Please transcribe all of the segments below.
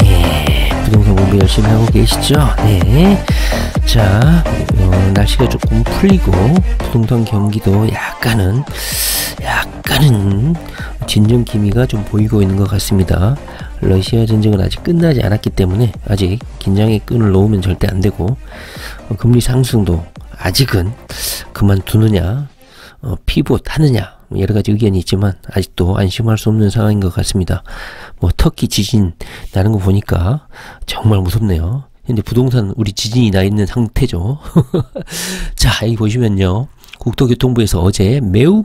네, 부동산 공부 열심히 하고 계시죠? 네. 자, 날씨가 조금 풀리고 부동산 경기도 약간은 진정 기미가 좀 보이고 있는 것 같습니다. 러시아 전쟁은 아직 끝나지 않았기 때문에 아직 긴장의 끈을 놓으면 절대 안 되고, 금리 상승도 아직은 그만두느냐, 피봇하느냐, 여러 가지 의견이 있지만 아직도 안심할 수 없는 상황인 것 같습니다. 뭐 터키 지진 나는 거 보니까 정말 무섭네요. 근데 부동산 우리 지진이 나 있는 상태죠. 자, 여기 보시면요, 국토교통부에서 어제 매우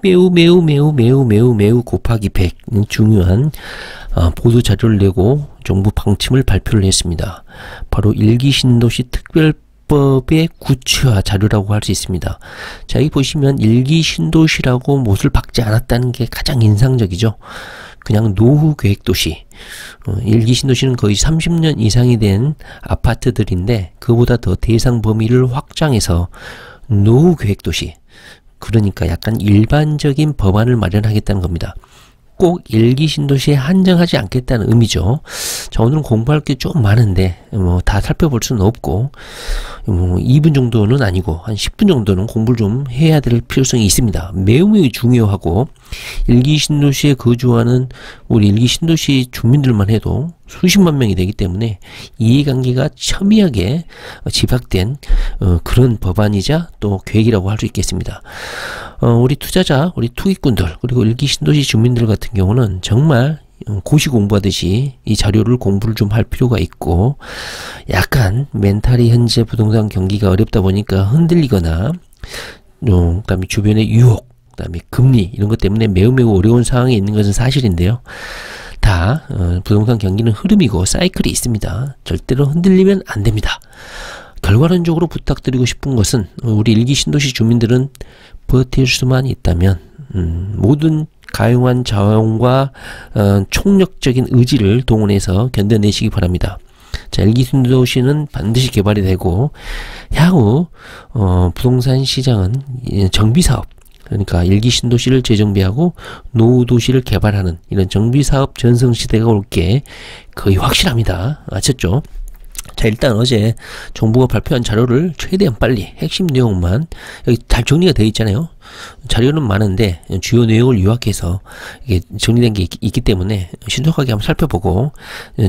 곱하기 100 중요한 보도 자료를 내고 정부 방침을 발표를 했습니다. 바로 일기 신도시 특별법의 구체화 자료라고 할 수 있습니다. 자, 여기 보시면 일기 신도시라고 못을 박지 않았다는 게 가장 인상적이죠. 그냥 노후 계획 도시. 일기 신도시는 거의 30년 이상이 된 아파트들인데 그보다 더 대상 범위를 확장해서 노후 계획 도시. 그러니까 약간 일반적인 법안을 마련하겠다는 겁니다. 꼭 일기 신도시에 한정하지 않겠다는 의미죠. 자, 오늘은 공부할 게 좀 많은데 다 살펴볼 수는 없고 2분 정도는 아니고 한 10분 정도는 공부를 좀 해야 될 필요성이 있습니다. 매우 중요하고, 일기 신도시에 거주하는 우리 일기 신도시 주민들만 해도 수십만 명이 되기 때문에 이해관계가 첨예하게 집약된 그런 법안이자 또 계획이라고 할 수 있겠습니다. 우리 투자자, 우리 투기꾼들, 그리고 일기 신도시 주민들 같은 경우는 정말 고시 공부하듯이 이 자료를 공부를 좀 할 필요가 있고, 약간 멘탈이 현재 부동산 경기가 어렵다 보니까 흔들리거나 그다음에 주변의 유혹, 그다음에 금리 이런 것 때문에 매우 어려운 상황에 있는 것은 사실인데요. 다 부동산 경기는 흐름이고 사이클이 있습니다. 절대로 흔들리면 안 됩니다. 결과론적으로 부탁드리고 싶은 것은 우리 일기 신도시 주민들은 버틸 수만 있다면 모든 가용한 자원과 총력적인 의지를 동원해서 견뎌내시기 바랍니다. 자, 일기 신도시는 반드시 개발이 되고, 향후 부동산 시장은 정비사업, 그러니까 일기 신도시를 재정비하고 노후 도시를 개발하는 이런 정비사업 전성시대가 올 게 거의 확실합니다. 아셨죠? 자, 일단 어제 정부가 발표한 자료를 최대한 빨리 핵심 내용만, 여기 잘 정리가 되어 있잖아요. 자료는 많은데 주요 내용을 요약해서 이게 정리된 게 있기 때문에 신속하게 한번 살펴보고,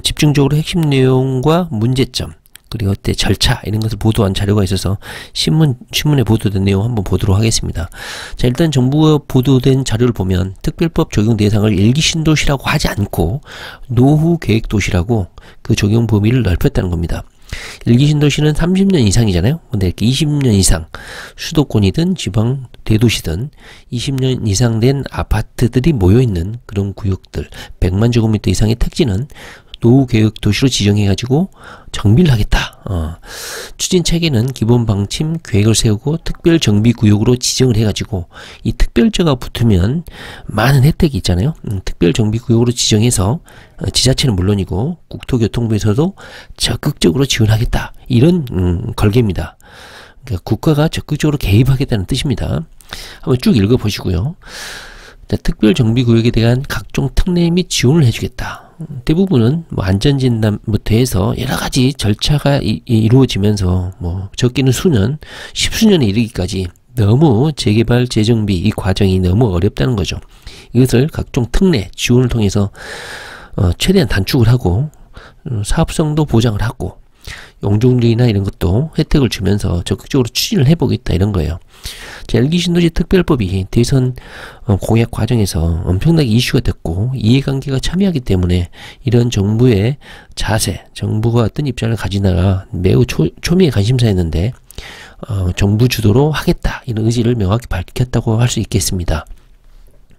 집중적으로 핵심 내용과 문제점, 그리고 그때 절차 이런 것을 보도한 자료가 있어서 신문에 보도된 내용 한번 보도록 하겠습니다. 자, 일단 정부가 보도된 자료를 보면 특별법 적용 대상을 일기 신도시라고 하지 않고 노후 계획 도시라고 그 적용 범위를 넓혔다는 겁니다. 일기 신도시는 30년 이상이잖아요. 근데 이렇게 20년 이상, 수도권이든 지방 대도시든 20년 이상 된 아파트들이 모여있는 그런 구역들, 100만 제곱미터 이상의 택지는 노후계획 도시로 지정해가지고 정비를 하겠다. 추진 체계는 기본 방침 계획을 세우고 특별 정비 구역으로 지정을 해가지고, 이 특별자가 붙으면 많은 혜택이 있잖아요. 특별 정비 구역으로 지정해서 지자체는 물론이고 국토교통부에서도 적극적으로 지원하겠다, 이런 걸개입니다. 그러니까 국가가 적극적으로 개입하겠다는 뜻입니다. 한번 쭉 읽어보시고요. 특별정비구역에 대한 각종 특례 및 지원을 해주겠다. 대부분은 뭐 안전진단부터 해서 여러가지 절차가 이루어지면서 뭐 적게는 수년, 십수년에 이르기까지 너무 재개발, 재정비 이 과정이 너무 어렵다는 거죠. 이것을 각종 특례, 지원을 통해서 최대한 단축을 하고 사업성도 보장을 하고 용적률이나 이런 것도 혜택을 주면서 적극적으로 추진을 해보겠다, 이런 거예요. 자, 일기 신도시 특별법이 대선 공약 과정에서 엄청나게 이슈가 됐고 이해관계가 첨예하기 때문에 이런 정부의 자세, 정부가 어떤 입장을 가지나가 매우 초미의 관심사였는데 정부 주도로 하겠다, 이런 의지를 명확히 밝혔다고 할 수 있겠습니다.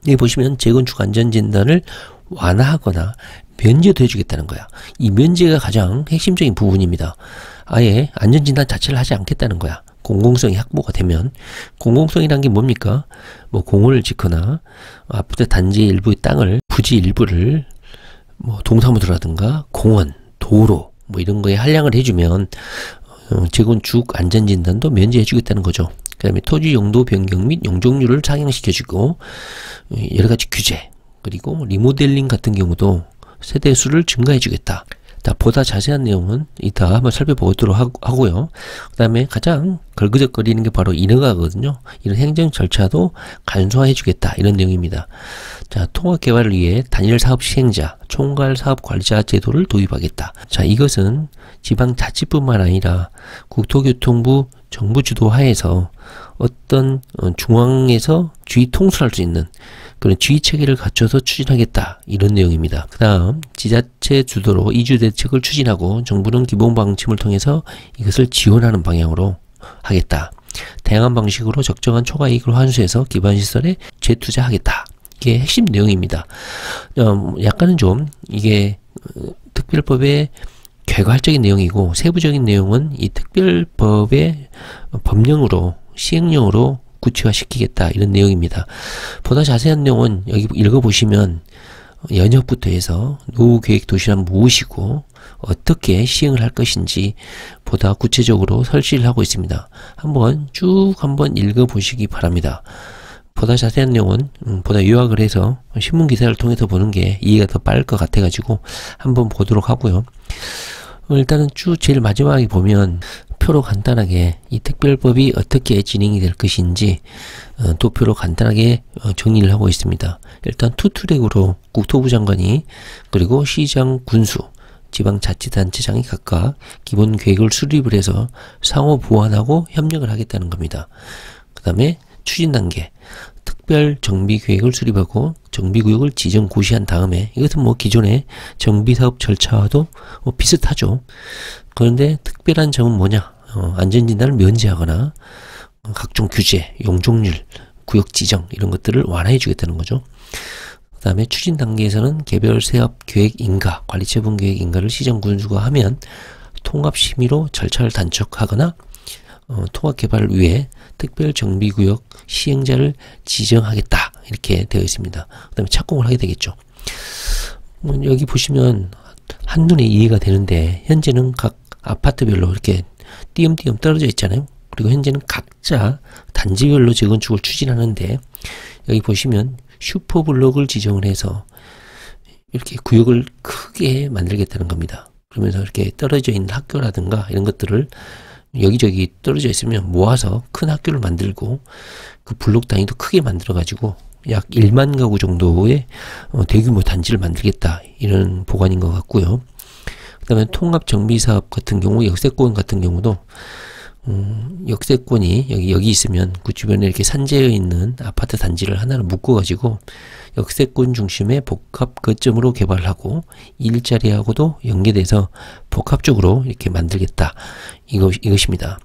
여기 보시면 재건축 안전진단을 완화하거나 면제도 해주겠다는 거야. 이 면제가 가장 핵심적인 부분입니다. 아예 안전진단 자체를 하지 않겠다는 거야. 공공성이 확보가 되면. 공공성이란 게 뭡니까? 뭐 공원을 짓거나 아파트 단지의 일부의 땅을, 부지 일부를 뭐 동사무소라든가 공원, 도로 뭐 이런 거에 할량을 해주면 재건축 안전진단도 면제해 주겠다는 거죠. 그다음에 토지 용도 변경 및 용적률을 상향시켜주고 여러 가지 규제, 그리고 리모델링 같은 경우도 세대수를 증가해주겠다. 보다 자세한 내용은 이따 한번 살펴보도록 하고요. 그 다음에 가장 걸그적거리는 게 바로 인허가거든요. 이런 행정 절차도 간소화해주겠다, 이런 내용입니다. 자, 통합개발을 위해 단일 사업 시행자, 총괄 사업 관리자 제도를 도입하겠다. 자, 이것은 지방자치뿐만 아니라 국토교통부 정부 주도 하에서 어떤 중앙에서 주의 통솔할 수 있는 그런 지휘 체계를 갖춰서 추진하겠다, 이런 내용입니다. 그 다음 지자체 주도로 이주 대책을 추진하고 정부는 기본 방침을 통해서 이것을 지원하는 방향으로 하겠다. 다양한 방식으로 적정한 초과 이익을 환수해서 기반 시설에 재투자하겠다. 이게 핵심 내용입니다. 약간은 좀 이게 특별법의 개괄적인 내용이고 세부적인 내용은 이 특별법의 법령으로 시행령으로 구체화시키겠다, 이런 내용입니다. 보다 자세한 내용은 여기 읽어보시면 연역부터 해서 노후계획도시란 무엇이고 어떻게 시행을 할 것인지 보다 구체적으로 설치를 하고 있습니다. 한번 읽어보시기 바랍니다. 보다 자세한 내용은 보다 요약을 해서 신문기사를 통해서 보는 게 이해가 더 빠를 것 같아가지고 한번 보도록 하고요. 일단은 쭉 제일 마지막에 보면 표로 간단하게 이 특별법이 어떻게 진행이 될 것인지 도표로 간단하게 정리를 하고 있습니다. 일단 투트랙으로 국토부 장관이, 그리고 시장, 군수, 지방자치단체장이 각각 기본 계획을 수립을 해서 상호 보완하고 협력을 하겠다는 겁니다. 그 다음에 추진 단계, 특별 정비 계획을 수립하고 정비구역을 지정 고시한 다음에, 이것은 기존의 정비사업 절차와도 비슷하죠. 그런데 특별한 점은 뭐냐? 안전진단을 면제하거나 각종 규제, 용적률, 구역 지정 이런 것들을 완화해 주겠다는 거죠. 그 다음에 추진 단계에서는 개별 사업 계획 인가, 관리처분 계획 인가를 시정 군수가 하면 통합심의로 절차를 단축하거나 통합 개발을 위해 특별 정비구역 시행자를 지정하겠다, 이렇게 되어 있습니다. 그 다음에 착공을 하게 되겠죠. 여기 보시면 한눈에 이해가 되는데, 현재는 각 아파트별로 이렇게 띄엄띄엄 떨어져 있잖아요. 그리고 현재는 각자 단지별로 재건축을 추진하는데, 여기 보시면 슈퍼블록을 지정을 해서 이렇게 구역을 크게 만들겠다는 겁니다. 그러면서 이렇게 떨어져 있는 학교라든가 이런 것들을 여기저기 떨어져 있으면 모아서 큰 학교를 만들고 그 블록 단위도 크게 만들어 가지고 약 1만 가구 정도의 대규모 단지를 만들겠다, 이런 보관인 것 같고요. 그 다음에 통합정비사업 같은 경우, 역세권 같은 경우도 역세권이 여기 있으면 그 주변에 이렇게 산재해 있는 아파트 단지를 하나로 묶어가지고 역세권 중심의 복합 거점으로 개발하고 일자리하고도 연계돼서 복합적으로 이렇게 만들겠다, 이것입니다.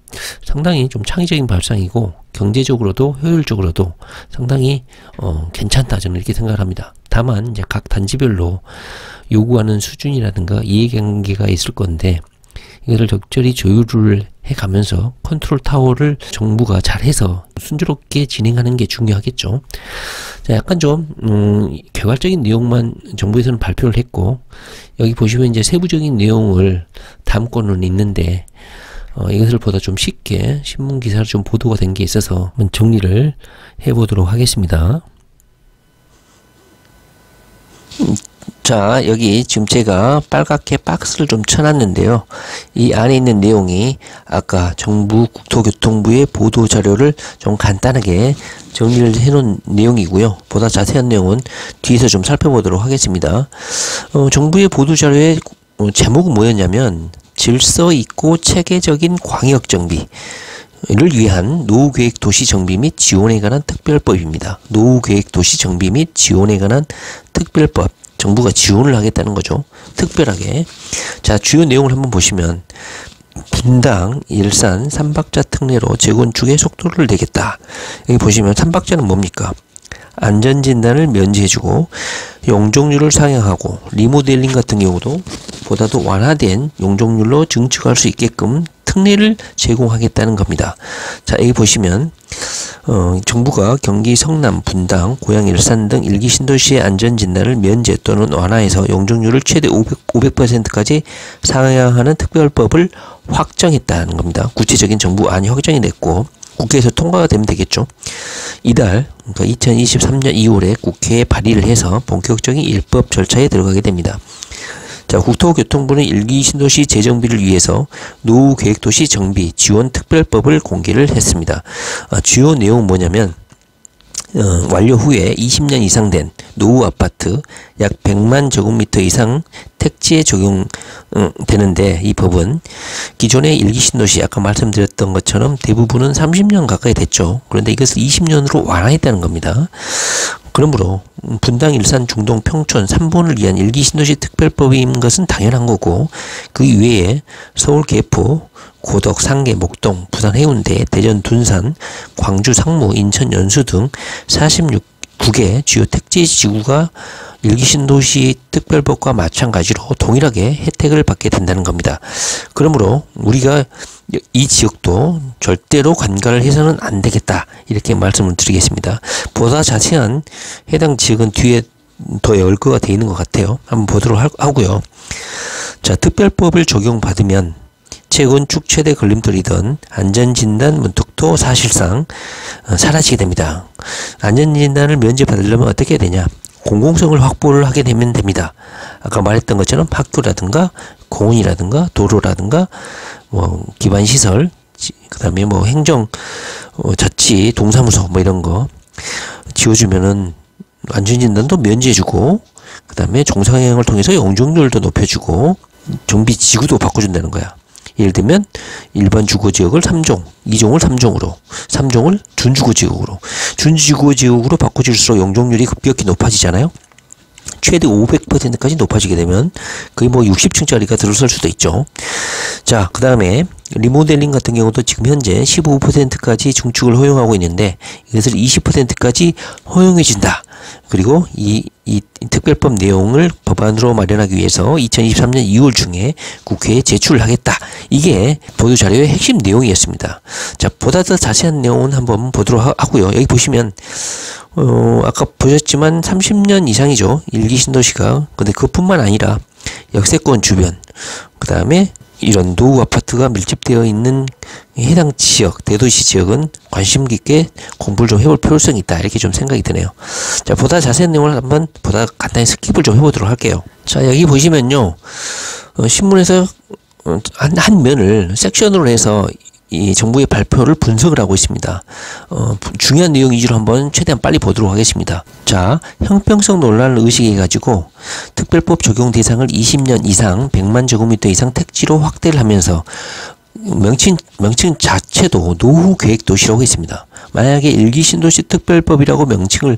상당히 좀 창의적인 발상이고 경제적으로도 효율적으로도 상당히 괜찮다, 저는 이렇게 생각을 합니다. 다만 이제 각 단지별로 요구하는 수준이라든가 이해관계가 있을 건데, 이거를 적절히 조율을 해가면서 컨트롤 타워를 정부가 잘해서 순조롭게 진행하는 게 중요하겠죠. 자, 약간 좀 개괄적인 내용만 정부에서는 발표를 했고, 여기 보시면 이제 세부적인 내용을 담고는 있는데 이것을 보다 좀 쉽게 신문 기사로 좀 보도가 된 게 있어서 한번 정리를 해보도록 하겠습니다. 자, 여기 지금 제가 빨갛게 박스를 좀 쳐놨는데요. 이 안에 있는 내용이 아까 정부 국토교통부의 보도 자료를 좀 간단하게 정리를 해놓은 내용이고요. 보다 자세한 내용은 뒤에서 좀 살펴보도록 하겠습니다. 정부의 보도 자료의 제목은 뭐였냐면, 질서 있고 체계적인 광역정비 를 위한 노후계획 도시 정비 및 지원에 관한 특별법입니다. 노후계획 도시 정비 및 지원에 관한 특별법. 정부가 지원을 하겠다는 거죠. 특별하게. 자, 주요 내용을 한번 보시면, 분당, 일산, 3박자 특례로 재건축의 속도를 내겠다. 여기 보시면 3박자는 뭡니까? 안전진단을 면제해주고 용적률을 상향하고 리모델링 같은 경우도 보다도 완화된 용적률로 증축할 수 있게끔 특례를 제공하겠다는 겁니다. 자, 여기 보시면 정부가 경기 성남, 분당, 고양, 일산 등 일기 신도시의 안전진단을 면제 또는 완화해서 용적률을 최대 500%까지 상향하는 특별법을 확정했다는 겁니다. 구체적인 정부 안이 확정이 됐고, 국회에서 통과가 되면 되겠죠. 이달 그러니까 2023년 2월에 국회에 발의를 해서 본격적인 입법 절차에 들어가게 됩니다. 자, 국토교통부는 1기 신도시 재정비를 위해서 노후계획도시 정비 지원 특별법을 공개를 했습니다. 주요 내용은 뭐냐면 완료 후에 20년 이상 된 노후 아파트 약 100만 제곱미터 이상 택지에 적용되는데, 이 법은 기존의 1기 신도시 아까 말씀드렸던 것처럼 대부분은 30년 가까이 됐죠. 그런데 이것을 20년으로 완화했다는 겁니다. 그러므로 분당, 일산, 중동, 평촌 3본을 위한 1기 신도시 특별법인 것은 당연한 거고, 그 이외에 서울 계포, 고덕, 상계, 목동, 부산 해운대, 대전, 둔산, 광주, 상무, 인천, 연수 등 46개 주요 택지 지구가 1기 신도시 특별법과 마찬가지로 동일하게 혜택을 받게 된다는 겁니다. 그러므로 우리가 이 지역도 절대로 관가를 해서는 안 되겠다, 이렇게 말씀을 드리겠습니다. 보다 자세한 해당 지역은 뒤에 더 열거가 되어 있는 것 같아요. 한번 보도록 하고요. 자, 특별법을 적용받으면 재건축 최대 걸림돌이던 안전진단 문턱도 사실상 사라지게 됩니다. 안전진단을 면제받으려면 어떻게 해야 되냐? 공공성을 확보를 하게 되면 됩니다. 아까 말했던 것처럼 학교라든가 공원이라든가 도로라든가 뭐 기반시설, 그 다음에 뭐 행정, 자치, 동사무소 뭐 이런 거 지어주면은 안전진단도 면제해주고, 그 다음에 종상행을 통해서 용적률도 높여주고 정비 지구도 바꿔준다는 거야. 예를 들면 일반 주거지역을 3종, 2종을 3종으로, 3종을 준주거지역으로, 준주거지역으로 바꿔줄수록 용적률이 급격히 높아지잖아요. 최대 500%까지 높아지게 되면 거의 뭐 60층짜리가 들어설 수도 있죠. 자, 그 다음에 리모델링 같은 경우도 지금 현재 15%까지 중축을 허용하고 있는데 이것을 20%까지 허용해준다. 그리고 이 특별법 내용을 법안으로 마련하기 위해서 2023년 2월 중에 국회에 제출을 하겠다. 이게 보도자료의 핵심 내용이었습니다. 자, 보다 더 자세한 내용은 한번 보도록 하고요. 여기 보시면 아까 보셨지만 30년 이상이죠. 1기 신도시가. 근데 그뿐만 아니라 역세권 주변, 그 다음에 이런 노후 아파트가 밀집되어 있는 해당 지역, 대도시 지역은 관심 깊게 공부를 좀 해볼 필요성이 있다, 이렇게 좀 생각이 드네요. 자, 보다 자세한 내용을 한번 보다 간단히 스킵을 좀 해보도록 할게요. 자, 여기 보시면요, 신문에서 한 면을 섹션으로 해서 이 정부의 발표를 분석을 하고 있습니다. 중요한 내용 위주로 한번 최대한 빨리 보도록 하겠습니다. 자, 형평성 논란을 의식해가지고 특별법 적용 대상을 20년 이상 100만 제곱미터 이상 택지로 확대를 하면서 명칭 자체도 노후 계획 도시라고 했습니다. 만약에 1기 신도시 특별법이라고 명칭을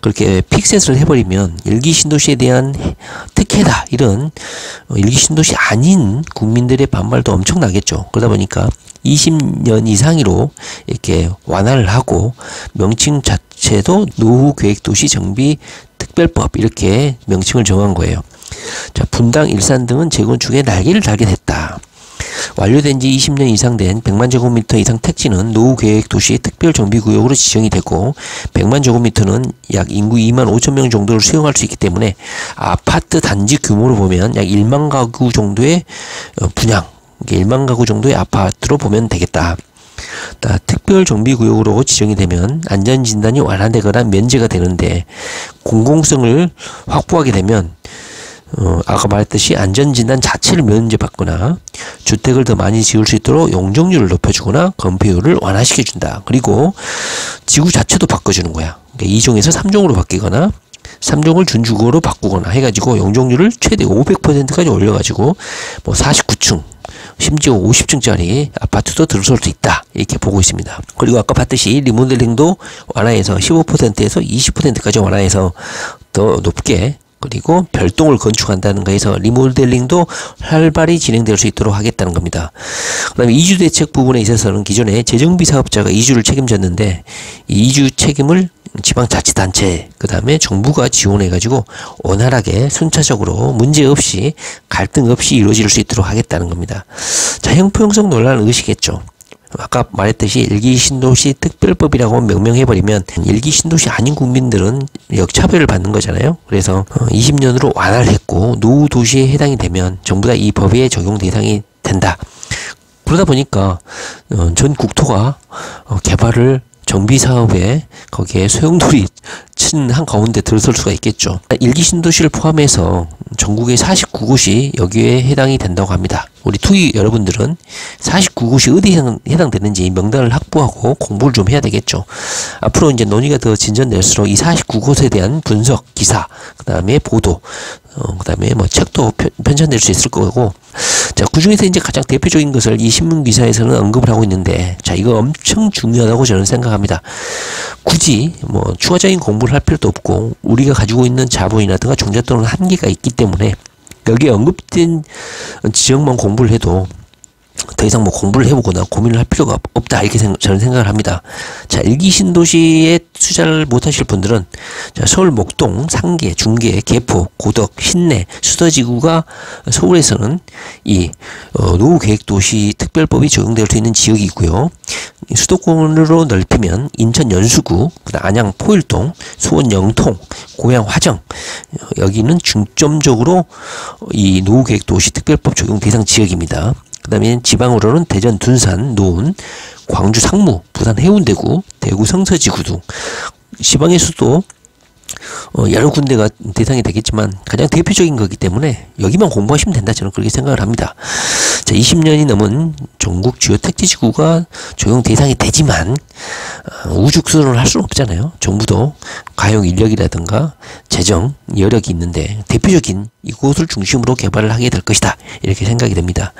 그렇게 픽셋을 해버리면 1기 신도시에 대한 특혜다, 이런 1기 신도시 아닌 국민들의 반발도 엄청나겠죠. 그러다 보니까 20년 이상으로 이렇게 완화를 하고 명칭 자체도 노후 계획 도시 정비 특별법, 이렇게 명칭을 정한 거예요. 자, 분당, 일산 등은 재건축에 날개를 달게 됐다. 완료된 지 20년 이상 된 100만 제곱미터 이상 택지는 노후계획 도시 특별정비구역으로 지정이 되고 100만 제곱미터는 약 인구 2만 5천 명 정도를 수용할 수 있기 때문에 아파트 단지 규모로 보면 약 1만 가구 정도의 분양, 1만 가구 정도의 아파트로 보면 되겠다. 특별정비구역으로 지정이 되면 안전진단이 완화되거나 면제가 되는데, 공공성을 확보하게 되면 아까 말했듯이 안전진단 자체를 면제받거나 주택을 더 많이 지을 수 있도록 용적률을 높여주거나 건폐율을 완화시켜준다. 그리고 지구 자체도 바꿔주는 거야. 그러니까 2종에서 3종으로 바뀌거나 3종을 준주거로 바꾸거나 해가지고 용적률을 최대 500%까지 올려가지고 뭐 49층, 심지어 50층짜리 아파트도 들어설 수 있다, 이렇게 보고 있습니다. 그리고 아까 봤듯이 리모델링도 완화해서 15%에서 20%까지 완화해서 더 높게, 그리고 별동을 건축한다는 거에서 리모델링도 활발히 진행될 수 있도록 하겠다는 겁니다. 그 다음에 이주 대책 부분에 있어서는 기존에 재정비 사업자가 이주를 책임졌는데 이 이주 책임을 지방자치단체, 그 다음에 정부가 지원해가지고 원활하게 순차적으로 문제없이 갈등 없이 이루어질 수 있도록 하겠다는 겁니다. 자, 형평성 논란을 의식했죠. 아까 말했듯이 1기 신도시 특별법이라고 명명해버리면 1기 신도시 아닌 국민들은 역차별을 받는 거잖아요. 그래서 20년으로 완화를 했고 노후 도시에 해당이 되면 전부 다 이 법의 적용 대상이 된다. 그러다 보니까 전 국토가 개발을 정비 사업에 거기에 소용돌이 친 한가운데 들어설 수가 있겠죠. 1기 신도시를 포함해서 전국의 49곳이 여기에 해당이 된다고 합니다. 우리 투기 여러분들은 49곳이 어디에 해당되는지 명단을 확보하고 공부를 좀 해야 되겠죠. 앞으로 이제 논의가 더 진전될수록 이 49곳에 대한 분석, 기사, 그 다음에 보도, 그 다음에 뭐 책도 편찬될 수 있을 거고, 자, 그 중에서 이제 가장 대표적인 것을 이 신문 기사에서는 언급을 하고 있는데, 자, 이거 엄청 중요하다고 저는 생각합니다. 굳이 뭐 추가적인 공부를 할 필요도 없고, 우리가 가지고 있는 자본이라든가 종잣돈은 한계가 있기 때문에 여기에 언급된 지역만 공부를 해도 더 이상 뭐 공부를 해보거나 고민을 할 필요가 없다, 이렇게 저는 생각을 합니다. 자, 1기 신도시에 투자를 못하실 분들은, 자, 서울 목동, 상계, 중계, 개포, 고덕, 신내, 수도지구가 서울에서는 이 노후계획도시 특별법이 적용될 수 있는 지역이고요. 수도권으로 넓히면 인천 연수구, 그다음 안양 포일동, 수원 영통, 고양 화정, 여기는 중점적으로 이 노후계획도시 특별법 적용 대상 지역입니다. 그 다음에 지방으로는 대전, 둔산, 노원, 광주 상무, 부산 해운대구, 대구 성서지구 등 지방에서도 여러 군데가 대상이 되겠지만 가장 대표적인 거기 때문에 여기만 공부하시면 된다, 저는 그렇게 생각을 합니다. 자, 20년이 넘은 전국 주요 택지지구가 적용 대상이 되지만 우죽순을 할 수는 없잖아요. 정부도 가용 인력이라든가 재정 여력이 있는데 대표적인 이곳을 중심으로 개발을 하게 될 것이다, 이렇게 생각이 됩니다.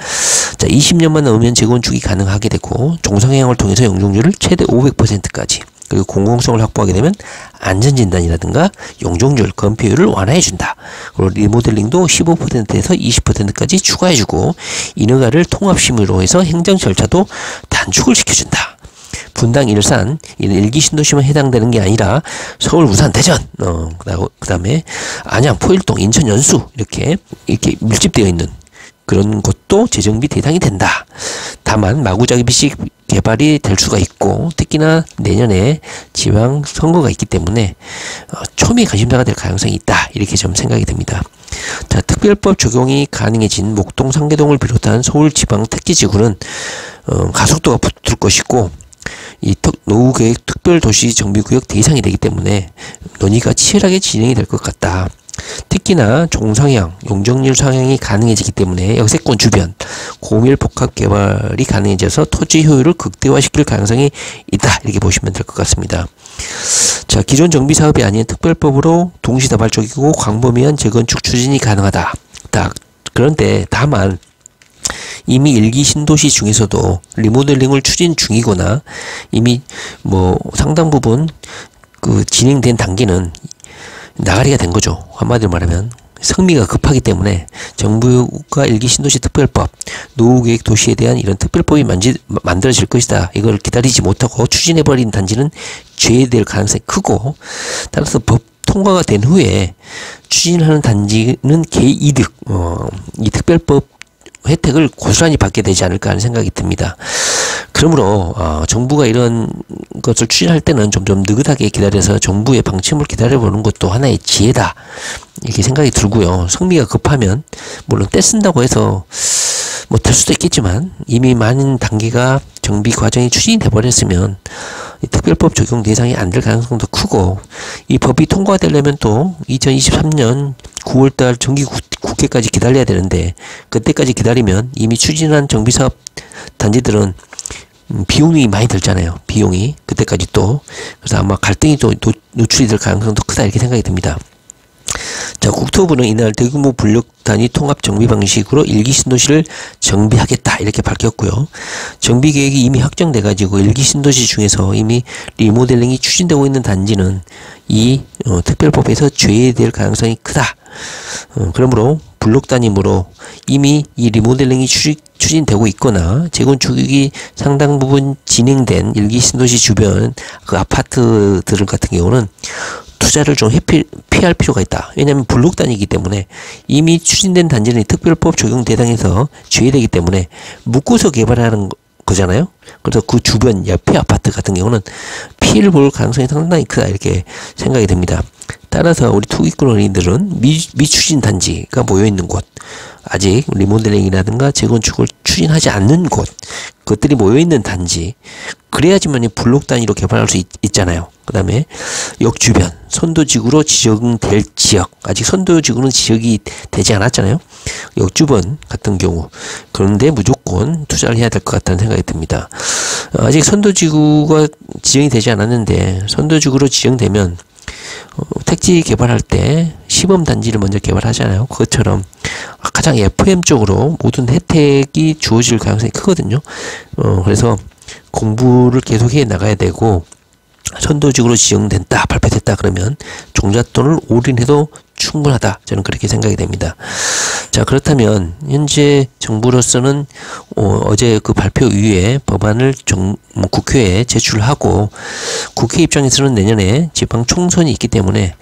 자, 20년만 넘으면 재건축이 가능하게 되고 종상향을 통해서 용적률을 최대 500%까지, 그리고 공공성을 확보하게 되면 안전진단이라든가 용적률, 건폐율을 완화해준다. 그리고 리모델링도 15%에서 20%까지 추가해주고 인허가를 통합심의로 해서 행정 절차도 단축을 시켜준다. 분당, 일산, 이런 1기 신도시만 해당되는 게 아니라 서울, 우산, 대전, 그 다음에 안양, 포일동, 인천, 연수 이렇게 밀집되어 있는 그런 것도 재정비 대상이 된다. 다만 마구잡이식 개발이 될 수가 있고, 특히나 내년에 지방 선거가 있기 때문에 초미의 관심사가 될 가능성이 있다, 이렇게 좀 생각이 됩니다. 자, 특별법 적용이 가능해진 목동, 상계동을 비롯한 서울 지방 택지지구는 가속도가 붙을 것이고, 이 노후계획 특별도시 정비구역 대상이 되기 때문에 논의가 치열하게 진행이 될 것 같다. 특히나 종상향, 용적률 상향이 가능해지기 때문에 역세권 주변 고밀 복합 개발이 가능해져서 토지 효율을 극대화시킬 가능성이 있다, 이렇게 보시면 될 것 같습니다. 자, 기존 정비 사업이 아닌 특별법으로 동시다발적이고 광범위한 재건축 추진이 가능하다. 그런데 다만 이미 1기 신도시 중에서도 리모델링을 추진 중이거나 이미 뭐 상당 부분 그 진행된 단계는 나가리가 된 거죠. 한마디로 말하면 성미가 급하기 때문에 정부가 1기 신도시 특별법, 노후계획 도시에 대한 이런 특별법이 만들어질 것이다, 이걸 기다리지 못하고 추진해버린 단지는 죄될 가능성이 크고, 따라서 법 통과가 된 후에 추진하는 단지는 개이득, 이 특별법 혜택을 고스란히 받게 되지 않을까 하는 생각이 듭니다. 그러므로 정부가 이런 것을 추진할 때는 좀 느긋하게 기다려서 정부의 방침을 기다려보는 것도 하나의 지혜다, 이렇게 생각이 들고요. 성미가 급하면 물론 떼쓴다고 해서 뭐 될 수도 있겠지만 이미 많은 단계가 정비 과정이 추진이 돼버렸으면 이 특별법 적용 대상이 안 될 가능성도 크고, 이 법이 통과되려면 또 2023년 9월달 정기국회까지 기다려야 되는데, 그때까지 기다리면 이미 추진한 정비사업 단지들은 비용이 많이 들잖아요. 비용이 그때까지 또. 그래서 아마 갈등이 또 노출이 될 가능성도 크다, 이렇게 생각이 듭니다. 자, 국토부는 이날 대규모 불력 단위 통합 정비 방식으로 1기 신도시를 정비하겠다, 이렇게 밝혔고요. 정비 계획이 이미 확정돼 가지고 1기 신도시 중에서 이미 리모델링이 추진되고 있는 단지는 이 특별법에서 제외될 가능성이 크다. 그러므로 블록 단위로 이미 이 리모델링이 추진되고 있거나 재건축이 상당 부분 진행된 1기 신도시 주변 그 아파트들 같은 경우는 투자를 좀 피할 필요가 있다. 왜냐하면 블록 단위이기 때문에 이미 추진된 단지는 특별법 적용 대상에서 제외되기 때문에 묶어서 개발하는 거잖아요. 그래서 그 주변 옆에 아파트 같은 경우는 피해를 볼 가능성이 상당히 크다 이렇게 생각이 됩니다. 따라서 우리 투기꾼 어린이들은 미추진 단지가 모여있는 곳, 아직 리모델링이라든가 재건축을 추진하지 않는 곳, 그것들이 모여있는 단지, 그래야지만 블록 단위로 개발할 수 있잖아요. 그 다음에 역 주변, 선도지구로 지정될 지역, 아직 선도지구는 지역이 되지 않았잖아요. 역 주변 같은 경우, 그런데 무조건 투자를 해야 될 것 같다는 생각이 듭니다. 아직 선도지구가 지정이 되지 않았는데 선도지구로 지정되면 택지 개발할 때 시범단지를 먼저 개발하잖아요. 그것처럼 가장 FM 쪽으로 모든 혜택이 주어질 가능성이 크거든요. 그래서 공부를 계속해 나가야 되고, 선도지구로 지정된다, 발표됐다 그러면 종잣돈을 올인해도 충분하다, 저는 그렇게 생각이 됩니다. 자, 그렇다면 현재 정부로서는 어제 그 발표 이후에 법안을 국회에 제출하고, 국회 입장에서는 내년에 지방 총선이 있기 때문에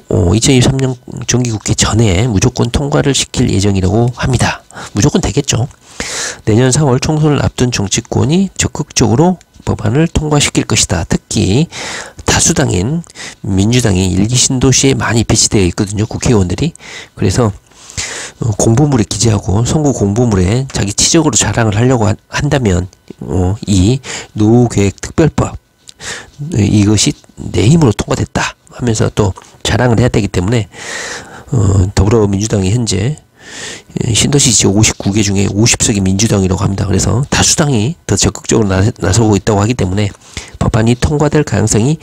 2023년 정기국회 전에 무조건 통과를 시킬 예정이라고 합니다. 무조건 되겠죠. 내년 4월 총선을 앞둔 정치권이 적극적으로 법안을 통과시킬 것이다. 특히 다수당인 민주당이 1기 신도시에 많이 배치되어 있거든요. 국회의원들이. 그래서 공보물에 기재하고 선거 공보물에 자기 치적으로 자랑을 하려고 한다면 이 노후계획특별법, 이것이 내 힘으로 통과됐다 하면서 또 자랑을 해야 되기 때문에 더불어민주당이 현재 신도시 지역 59개 중에 50석이 민주당이라고 합니다. 그래서 다수당이 더 적극적으로 나서고 있다고 하기 때문에 법안이 통과될 가능성이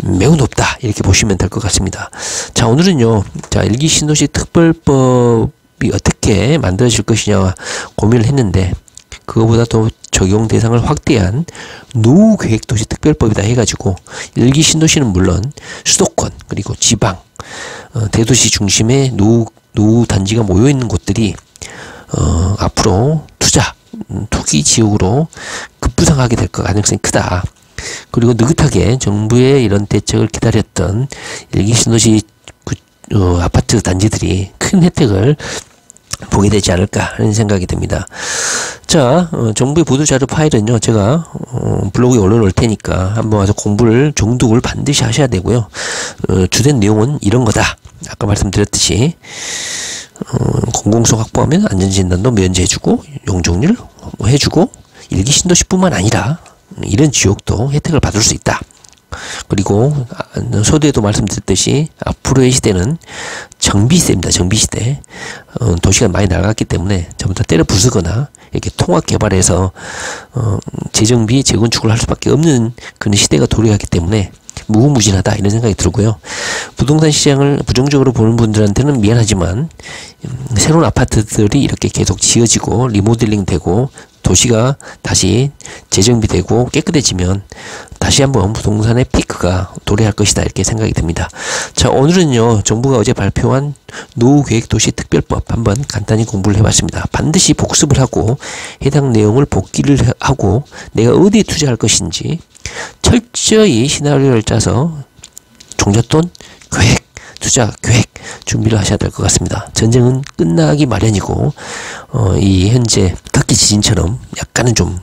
매우 높다, 이렇게 보시면 될 것 같습니다. 자, 오늘은요, 자, 1기 신도시 특별법이 어떻게 만들어질 것이냐 고민을 했는데, 그거보다 더 적용 대상을 확대한 노후계획도시 특별법이다 해가지고 1기 신도시는 물론 수도권 그리고 지방 대도시 중심의 노후 단지가 모여있는 곳들이 앞으로 투기 지역으로 급부상하게 될 가능성이 크다. 그리고 느긋하게 정부의 이런 대책을 기다렸던 1기 신도시 아파트 단지들이 큰 혜택을 보게 되지 않을까 하는 생각이 듭니다. 자, 정부의 보도자료 파일은요, 제가 블로그에 올려놓을 테니까 한번 와서 공부를 정독을 반드시 하셔야 되고요. 주된 내용은 이런 거다. 아까 말씀드렸듯이 공공성 확보하면 안전진단도 면제해주고 용적률 해주고 1기 신도시뿐만 아니라 이런 지역도 혜택을 받을 수 있다. 그리고 서두에도 말씀드렸듯이 앞으로의 시대는 정비시대입니다. 정비시대. 도시가 많이 낡았기 때문에 전부 다 때려 부수거나 이렇게 통합 개발해서 재정비, 재건축을 할 수밖에 없는 그런 시대가 도래하기 때문에 무궁무진하다, 이런 생각이 들고요. 부동산 시장을 부정적으로 보는 분들한테는 미안하지만 새로운 아파트들이 이렇게 계속 지어지고 리모델링 되고 도시가 다시 재정비되고 깨끗해지면 다시 한번 부동산의 피크가 도래할 것이다, 이렇게 생각이 듭니다. 자, 오늘은요, 정부가 어제 발표한 노후계획도시 특별법 한번 간단히 공부를 해봤습니다. 반드시 복습을 하고 해당 내용을 복기를 하고 내가 어디에 투자할 것인지 철저히 시나리오를 짜서 종잣돈 계획, 투자 계획 준비를 하셔야 될 것 같습니다. 전쟁은 끝나기 마련이고 이 현재 터키 지진처럼 약간은 좀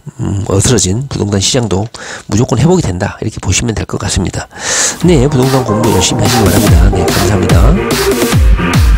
어스러진 부동산 시장도 무조건 회복이 된다, 이렇게 보시면 될 것 같습니다. 네, 부동산 공부 열심히 하시기 바랍니다. 네, 감사합니다.